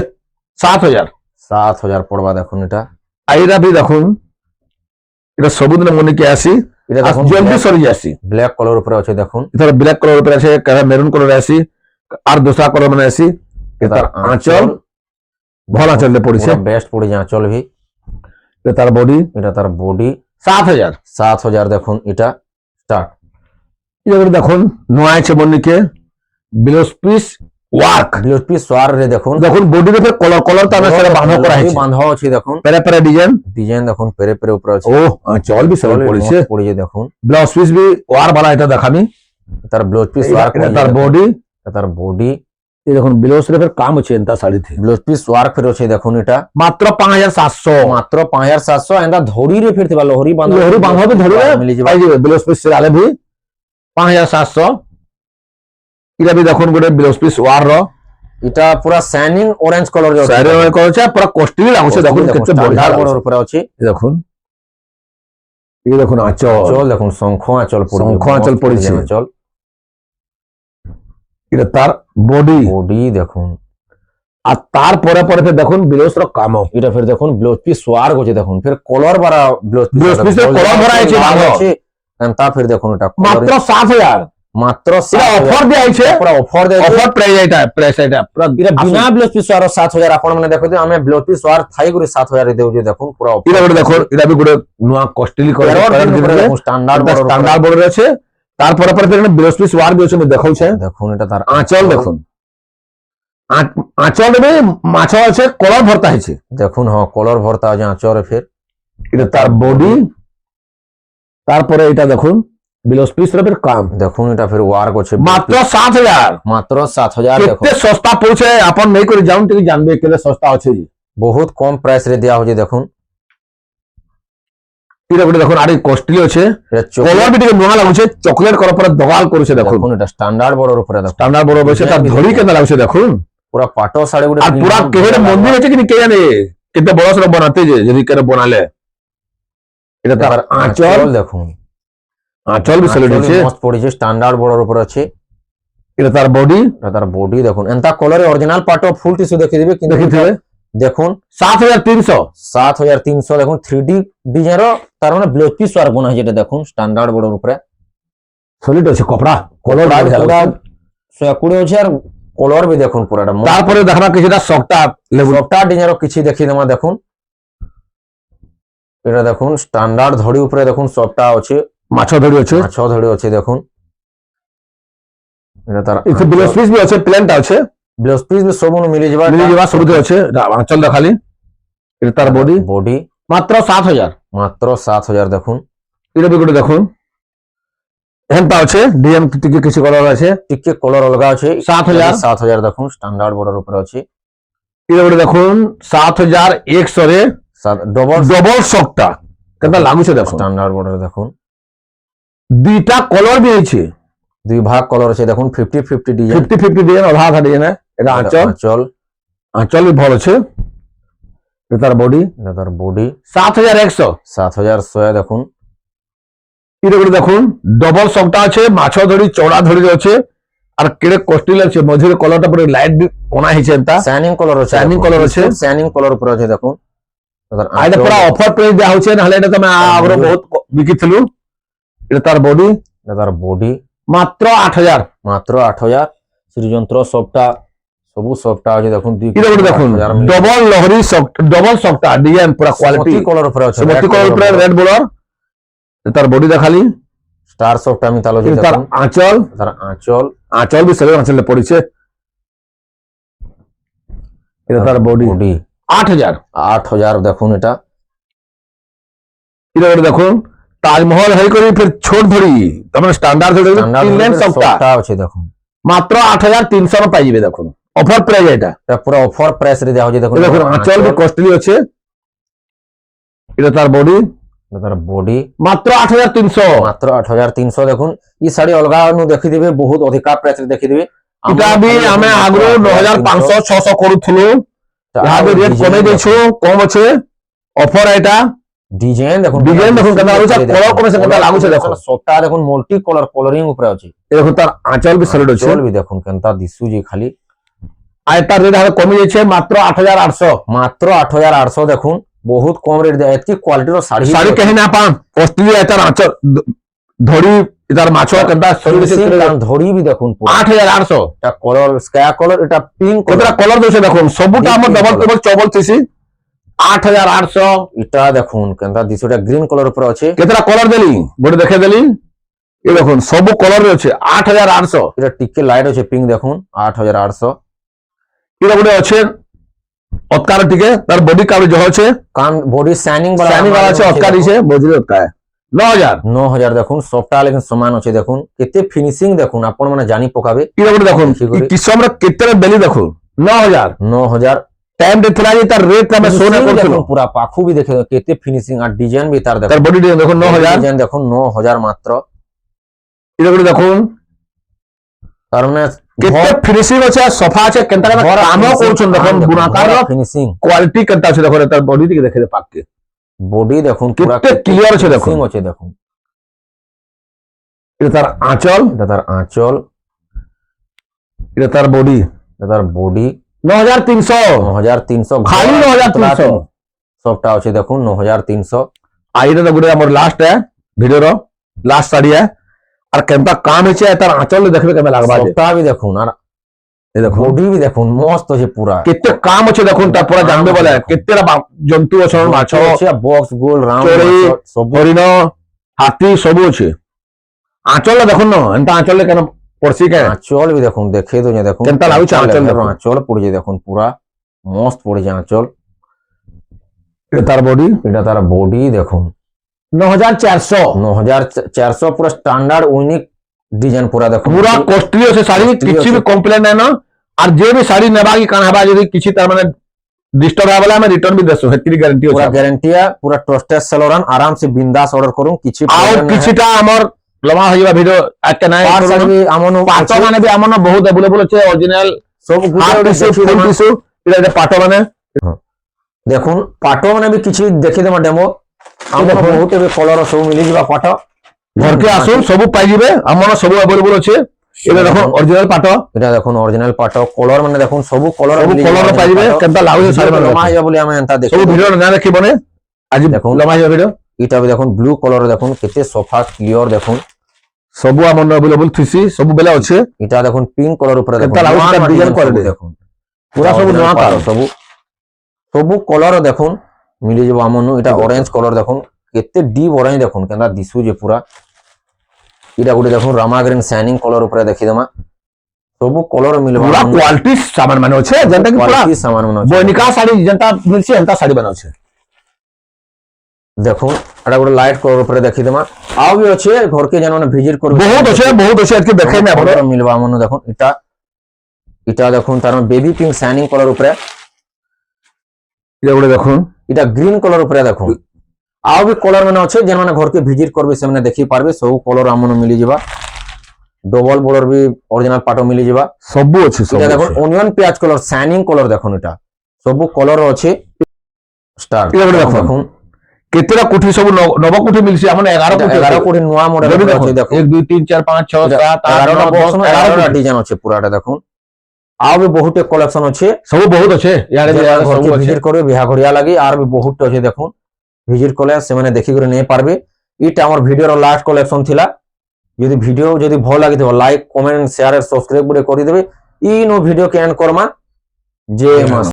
7,000 পড়বা দেখুন এটা আইরা বি দেখুন এটা সবুদিন মনে কি আসি এটা দেখুন জলদি সরি যাসি ব্ল্যাক কালার উপরে আছে দেখুন এটা ব্ল্যাক কালার উপরে আছে কারা মেরুন কালার আসি আর দোসরা কালার মানে আসি এটা আঁচল ভালো আঁচলে পড়িছে বেস্ট পড়ি আঁচল ভি এটা তার বডি 7,000 দেখুন এটা স্টার্ট এটা দেখুন নয় আছে বন্নিকে blouse piece work blouse piece work রে দেখুন বডি রে কলার তার সাথে বাঁধা করা আছে বাঁধা আছে দেখুন পেরে পেরে ডিজাইন দেখুন পেরে পেরে উপরে আছে ও আঁচল বি সব পড়িছে দেখুন ব্লাউজ পিস বি ওয়ার বালা এটা দেখামি তার ব্লাউজ পিস ওয়ার্ক তার বডি এই দেখুন ব্লাউজ রে ফের কাম আছে এন্তা শাড়ি থে ব্লাউজ পিস ওয়ার্ক ফের আছে দেখুন এটা মাত্র 5,700 এন্তা ধরি রে ফিরতে পারলো লহরি বাঁধাবে ধরি রে পাই যাবে ব্লাউজ পিস আলে ভি 5,700 এটা বি দেখুন গোটে ব্লাউজ পিস ওয়ার র এটা পুরা শাইনিং অরেঞ্জ কালার রে শাড়ি রে করছে পুরা কস্টলি লাগছে দেখুন কেতে বড়িয়া বড় উপরে আছে দেখুন এই দেখুন আঁচল দেখুন শঙ্খ আঁচল পড়িছে এটা তার বডি দেখুন আর তারপরে পরে ফের দেখুন ব্লাউজ র কাম এটা ফের দেখুন ব্লাউজ পিস ওয়ার গছে দেখুন ফের কলার ভরা ব্লাউজ পিস কলার ভরা আছে তা ফের দেখুন এটা মাত্র 7,000 মাত্র অফার দেয়া আছে পুরা অফার প্রাইস এটা পুরা এটা বিনা ব্লাউজ পিস ওয়ার 7,000 আপন মানে দেখো যে আমি ব্লাউজ পিস ওয়ার থাই করে 7,000 দেউ যে দেখুন পুরা এটা গুলো দেখুন এটা বি গুলো নোয়া কস্টলি করে স্ট্যান্ডার্ড বড় আছে তারপরে পরে ফের ব্লাউজ পিস ওয়ার বি আছে দেখাউছে দেখুন এটা তার আঁচল দেখুন আঁচল রে মাছ আছে কলার ভর্তা আছে দেখুন হ্যাঁ কলার ভর্তা আছে আঁচলে ফের এটা তার বডি তারপরে এটা দেখুন ব্লাউজ পিস রে ফের কাম দেখুন এটা ফের ওয়ার্ক আছে মাত্র 7,000 দেখুন কেতে সস্তা পড়ছে আপন নেই করে যাউন ঠিক জানবে কেতে সস্তা আছে বহুত কম প্রাইস রে দেয়া হচ্ছে দেখুন এটা গুলো দেখুন আরে কস্টলি আছে কলার বি ଟିକେ ନୂଆ ଲାଗୁছে চকলেট করার পরে দগাল করছে দেখুন এটা স্ট্যান্ডার্ড বড়র উপরে দেখুন স্ট্যান্ডার্ড বড় বসে তার ধরি কেন লাগছে দেখুন পুরা পাটো শাড়ি গুলো আর পুরা কেহের মন্দির আছে কি কে জানে কেতে বড় সর বানাতে যে যদি কেন বানালে এটা তার আঁচল দেখুন আঁচল বি সলিড আছে মস্ত পড়িছে স্ট্যান্ডার্ড বড়র উপরে আছে এটা তার বডি দেখুন এন্তা কলারে অরিজিনাল পাটো ফুল টিস্যু দেখে দিবে কিন্তু দেখিথিবে দেখুন 7,300 দেখুন 3D ডিজাইন তার মানে ব্লাউজ পিস ওয়ার্ক বনা যেটা দেখুন স্ট্যান্ডার্ড বড়র উপরে সলিড আছে কপড়া কলর পুরা 120 আছে আর কলর বি দেখুন পুরাটা তারপরে দেখবা কিছুটা সফটা ডিজাইন কিছু দেখি দেমা দেখুন এটা দেখুন স্ট্যান্ডার্ড ধড়ি উপরে দেখুন সফটা আছে মাছ ধরি আছে দেখুন এটা তার ব্লাউজ পিস বি আছে প্লেনটা আছে ব্লাউজ পিস বি সবুন মিলি যাবা সবুতে আছে আঁচল দেখালি এটা তার বডি মাত্র 7,000 দেখুন এটা বি গোটে দেখুন এনটা আছে ডিএম টিকে কিছু কলর আছে টিকে কলর অলগা আছে 7,000 দেখুন স্ট্যান্ডার্ড বর্ডার উপরে আছে এটা গোটে দেখুন 7,100 রে ডবল শকটা কেনটা লাগুছে দেখুন স্ট্যান্ডার্ড বর্ডার দেখুন দুইটা কলর বি আছে দুই ভাগ কলর আছে দেখুন 50-50 ডিজাইন 50-50 ডিজাইন আধা ডিজাইন এটা আঁচল বি ভালো আছে এটা তার বডি 7,100 দেখুন এটা করে দেখুন ডবল শকটা আছে মাছ ধরি চড়া ধরি আছে আর কেড়ে কস্টিল আছে মঝিরে কলরটা পুরো লাইট কোনা হইছে এন্তা শাইনিং কলর আছে শাইনিং কলর উপরে আছে দেখুন এটা পুরা অফার প্রাইস দেয়া হচ্ছে নাহলে এটা তুমি আগরে বহুত বিকিথলু এটা তার বডি মাত্র 8,000 শ্রীযন্ত্র সবু সবটা আছে দেখুন এটা করে দেখুন ডবল লহরি ডবল শকটা ডিজাইন পুরা কোয়ালিটি কলর উপরে আছে মতি কলর উপরে রেড বর্ডার তার বডি দেখালি স্টার সফটা মিথালজি তার আঁচল বি সবে আঁচলে পড়িছে এটা তার বডি 8,000 দেখুন এটা দেখুন তাজমহল হই করি ফির ছোট ধরি তার স্ট্যান্ডার্ড ধরি তিন লেন সবটা আছে দেখুন মাত্র 8,300 পাই যাবে দেখুন অফার প্রাইস এটা এটা পুরা অফার প্রাইস রে দেওয়া হচ্ছে দেখুন। দেখুন আঁচল भी কস্টলি আছে, এটা তার বডি এটা তার বডি মাত্র 8300। মাত্র 8300 দেখুন। ই শাড়ি অলগা নু দেখি দিবে, বহুত অধিকা প্রাইস রে দেখি দিবে। এটা भी ଆମେ ଆଗରୁ 9500 600 କରୁଥିଲୁ, ଏହା ବି ରେଟ୍ କମେଇ ଦେଇଛୁ, କମ ଅଛି ଅଫର ଏଇଟା। ডিজাইন দেখুন, ডিজাইন দেখুন কেমন লাগুছে, কলর কমিশন কেমন লাগুছে দেখুন। সবটা দেখুন মল্টি কলর কলরিং উপরে আছে। দেখুন তার আঁচল भी সলিড আছে, চল भी দেখুন কেনতা দিসুজি খালি। আর তার রেট હવે কমে যাচ্ছে মাত্র 8800। মাত্র 8800 দেখুন, বহুত কম রেট দেয়। এতকি কোয়ালিটির শাড়ি শাড়ি কেহি না পান কষ্টলি এটার আঁচল ধরি এটার মাছ কেনতা সলিড আছে। ধরি भी দেখুন 8800 এটা কলর স্কাই কলর, এটা পিঙ্ক কতটা কলর দছে দেখুন, সবুটা আমার ডবল ডবল চবল থিসি 8800। এটা দেখুন কেনতা দিসুটা গ্রিন কলর উপরে আছে। কেতটা কলর দেলি গোটে দেখে দেলি, এই দেখুন সবু কলর রে আছে 8800। এটা টিকে লাইট আছে পিঙ্ক দেখুন 8800। এটা গোটে আছে অতকার টিকে, তার বডি কাবড়ে জহ আছে, কান বডি শাইনিং শাইনিং वाला আছে, অতকার দিছে বজরি অতকার 9000। 9000 দেখুন, সবটা লেকিন সমান আছে দেখুন। কেতে ফিনিশিং দেখুন, আপন মানে জানি পকাবে। এটা গোটে দেখুন কিসমরে কেতরে দেলি দেখুন 9000। 9000 টাইম দে থলা তার রেট আমি সোনা করছিল পুরা পাখু भी দেখে কেতে ফিনিশিং আর ডিজাইন भी তার তার দেখুন। বডি দেখুন 9000। ডিজাইন দেখুন 9000 মাত্র। এটা গোটে দেখুন তার মানে কেতে ফিনিশিং আছে, সফা আছে, কেনতা কেনতা কাম করছন দেখুন, বুনাকার ফিনিশিং কোয়ালিটি কেনতা আছে দেখুন, তার বডি দিকে দেখে পাককে বডি দেখুন পুরা কেতে ক্লিয়ার আছে দেখুন। ফিনিশিং আছে দেখুন। এটা তার আঁচল, এটা তার আঁচল, এটা তার বডি, এটা তার বডি 9300। 9300 খালি 9300 সবটা আছে দেখুন 9300। আর এটা তো গোটে আমার লাস্ট ভিডিওর লাস্ট শাড়ি আর কেমতা কাম হয়েছে, তার আঁচল দেখবে কেমন লাগবা। সবটা भी দেখুন আর এই দেখুন বডি भी দেখুন মস্ত আছে পুরা। কেতে কাম আছে দেখুন, তারপরে জানবে বলে কেতেটা জন্তু আছে, মাছ বক্স গোল রাউন্ড চড়ি সব হরিণ হাতি সবু আছে। আঁচল দেখুন না এনতা আঁচল কেন পড়ছি কেন, আঁচল भी দেখুন দেখে তো দেখুন কেনতা লাগুছে আঁচল দেখুন। আঁচল পড়েছে দেখুন পুরা মস্ত পড়েছে আঁচল। এটা তার বডি, এটা তার বডি দেখুন 9400। 9400 পুরা স্ট্যান্ডার্ড ইউনিক ডিজাইন পুরা দেখুন। পুরা কস্টলি আছে শাড়ি, কিছু भी কমপ্লেন নাই না। আর যে भी শাড়ি নেবা কি কান হবা যদি কিছু তার মানে ডিস্টার্ব হবে আমি রিটার্ন भी দেসু, হেতকি গ্যারান্টি আছে। পুরা গ্যারান্টি পুরা ট্রাস্টেড সেলরান আরাম সে বিন্দাস অর্ডার করুন। কিছু আর কিছুটা আমার লমা হইবা ভিডিও আজকে নাই আমনো পাটো মানে भी আমনো বহুত अवेलेबल আছে, অরিজিনাল সব হাফ টিস্যু ফুল টিস্যু। এটা পাটো মানে দেখুন পাটো মানে भी কিছু দেখি দেমা ডেমো। আমরা বহুত এবে কলর সব মিলি যাবা পাটো। ঘরকে আসুন সবু পাই যাবে, আমনো সবু अवेलेबल আছে। এটা দেখুন অরিজিনাল পাটো, এটা দেখুন অরিজিনাল পাটো। কলর মানে দেখুন সবু কলর পাই যাবে, কেনতা লাগুছে শাড়ি মানে লমা হইয়া বলি আমি এন্তা দেখি সবু ভিডিও না দেখি বনে আজ দেখুন লমা হইবা ভিডিও। এটা भी দেখুন ব্লু কলর দেখুন কেতে সফা ক্লিয়ার দেখুন। সবু আমনো अवेलेबल থিসি সবু বেলা আছে। এটা দেখুন পিঙ্ক কলর উপরে দেখুন কেনতা লাগুছে তার ডিজাইন করে দেখুন পুরা সবু নয়া কাল সবু সবু কলর দেখুন মিলি যাব আমনো। এটা অরেঞ্জ কলর দেখুন কেতে ডিপ অরেঞ্জ দেখুন কেনতা দিসু যে পুরা। এটা গুটি দেখুন রামা গ্রিন শাইনিং কলর উপরে দেখি দেমা সবু কলর মিলবা পুরা কোয়ালিটি সামান মানে আছে, যেটা কি পুরা কোয়ালিটি সামান মানে আছে। বৈনিকা শাড়ি যেটা মিলছে এন্তা শাড়ি বানাছে দেখুন এটা গুটি লাইট কলর উপরে দেখি দেমা। আও भी আছে ঘরকে যেন ভিজিট করবে বহুত আছে আজকে দেখাই না বড় মিলবা আমনো দেখুন। এটা এটা দেখুন তার বেবি পিঙ্ক শাইনিং কলর উপরে। এটা গুলো দেখুন এটা গ্রিন কলর উপরে দেখুন। আও भी কলর মানে আছে যেন মানে ঘরকে ভিজিট করবে সেমনে দেখি পারবে সব কলর আমনো মিলি যাবা। ডবল বর্ডার भी অরিজিনাল পাটো মিলি যাবা। সবু আছে সব এটা দেখুন অনিয়ন পেঁয়াজ কলর শাইনিং কলর দেখুন। এটা সবু কলর আছে স্টার। এটা গুলো দেখুন কেতেটা কুঠি সবু নব কুঠি মিলছে আমনে 11 কোটি নোয়া মডেল আছে দেখুন। 1 2 3 4 5 6 7 8 9 10 11টা ডিজাইন আছে পুরাটা দেখুন। আও भी বহুতে কালেকশন আছে, সবু বহুত আছে ইয়ারে ঘরকে ভিজিট করবে বিহা ঘরিয়া লাগি আর भी বহুত আছে দেখুন। ভিজিট করলে সেমানে দেখি করে নিয়ে পারবে। এটা আমার ভিডিওর লাস্ট কালেকশন থিলা। যদি ভিডিও যদি ভালো লাগি তো লাইক কমেন্ট শেয়ার আর সাবস্ক্রাইব করে দেবে। ই no video K and Karma. জয় মা।